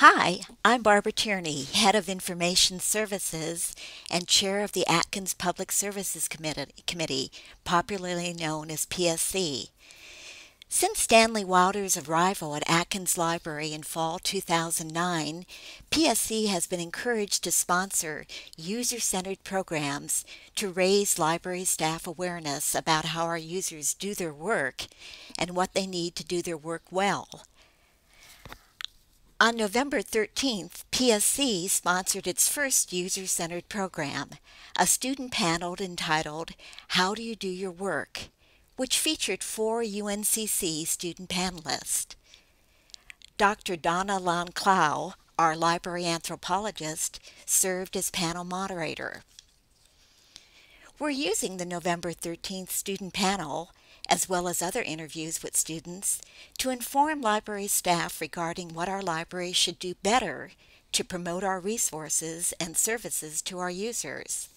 Hi, I'm Barbara Tierney, Head of Information Services and Chair of the Atkins Public Services Committee, popularly known as PSC. Since Stanley Wilder's arrival at Atkins Library in fall 2009, PSC has been encouraged to sponsor user-centered programs to raise library staff awareness about how our users do their work and what they need to do their work well. On November 13th, PSC sponsored its first user-centered program, a student panel entitled How Do You Do Your Work?, which featured 4 UNCC student panelists. Dr. Donna LAUNC-CH, our library anthropologist, served as panel moderator. We're using the November 13th student panel, as well as other interviews with students, to inform library staff regarding what our library should do better to promote our resources and services to our users.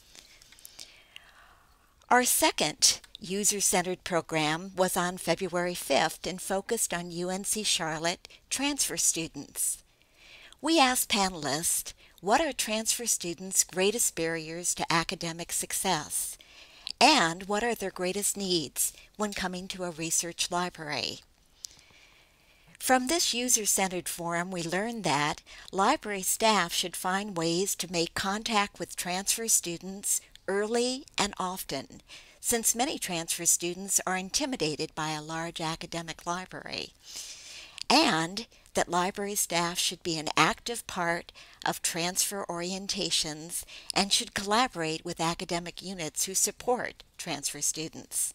Our second user-centered program was on February 5th and focused on UNC Charlotte transfer students. We asked panelists, what are transfer students' greatest barriers to academic success? And what are their greatest needs when coming to a research library? From this user-centered forum, we learned that library staff should find ways to make contact with transfer students early and often, since many transfer students are intimidated by a large academic library, and that library staff should be an active part of transfer orientations and should collaborate with academic units who support transfer students.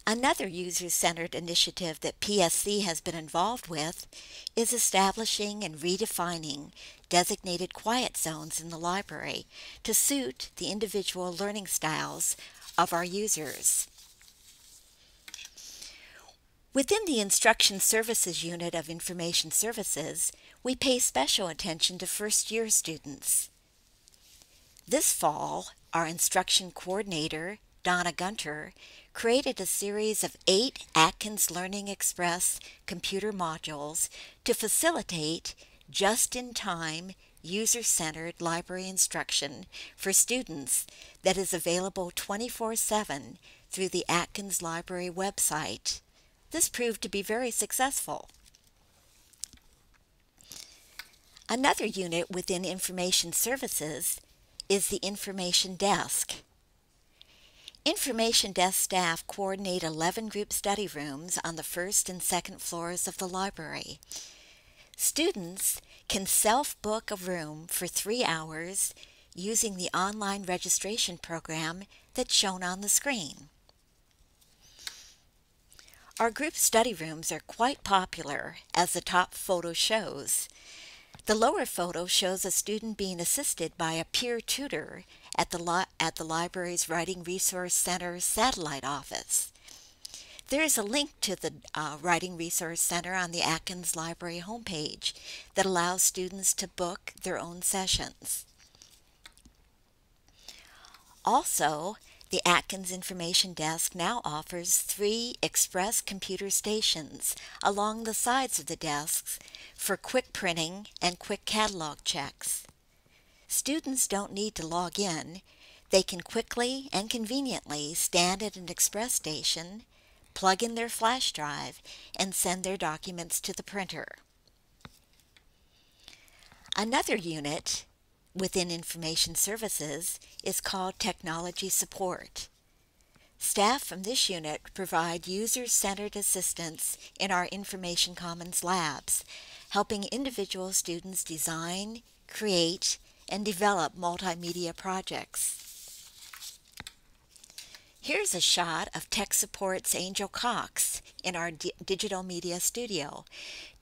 Another user-centered initiative that PSC has been involved with is establishing and redefining designated quiet zones in the library to suit the individual learning styles of our users. Within the Instruction Services Unit of Information Services, we pay special attention to first-year students. This fall, our instruction coordinator, Donna Gunter, created a series of 8 Atkins Learning Express computer modules to facilitate just-in-time, user-centered library instruction for students that is available 24/7 through the Atkins Library website. This proved to be very successful. Another unit within Information Services is the Information Desk. Information Desk staff coordinate 11 group study rooms on the first and second floors of the library. Students can self-book a room for 3 hours using the online registration program that's shown on the screen. Our group study rooms are quite popular, as the top photo shows. The lower photo shows a student being assisted by a peer tutor at the library's Writing Resource Center satellite office. There is a link to the Writing Resource Center on the Atkins Library homepage that allows students to book their own sessions. Also, the Atkins Information Desk now offers 3 express computer stations along the sides of the desks for quick printing and quick catalog checks. Students don't need to log in. They can quickly and conveniently stand at an express station, plug in their flash drive, and send their documents to the printer. Another unit within Information Services is called Technology Support. Staff from this unit provide user-centered assistance in our Information Commons labs, helping individual students design, create, and develop multimedia projects. Here's a shot of Tech Support's Angel Cox in our digital media studio,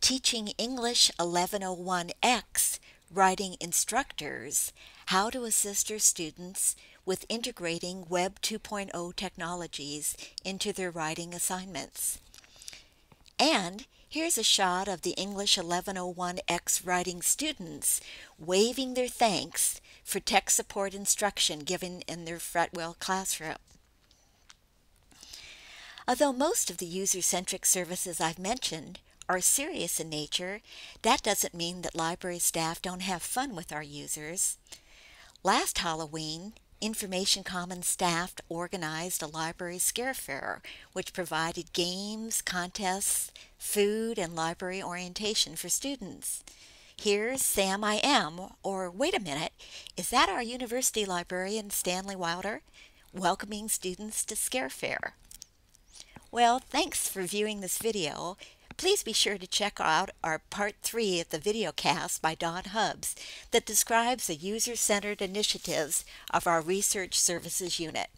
teaching English 1101X writing instructors how to assist their students with integrating Web 2.0 technologies into their writing assignments. And here's a shot of the English 1101X writing students waving their thanks for tech support instruction given in their Fretwell classroom. Although most of the user-centric services I've mentioned are serious in nature, that doesn't mean that library staff don't have fun with our users. Last Halloween, Information Commons staff organized a library scare fair, which provided games, contests, food, and library orientation for students. Here's Sam I Am, or wait a minute, is that our university librarian Stanley Wilder, welcoming students to Scare Fair? Well, thanks for viewing this video. Please be sure to check out our Part 3 of the video cast by Don Hubbs that describes the user-centered initiatives of our Research Services Unit.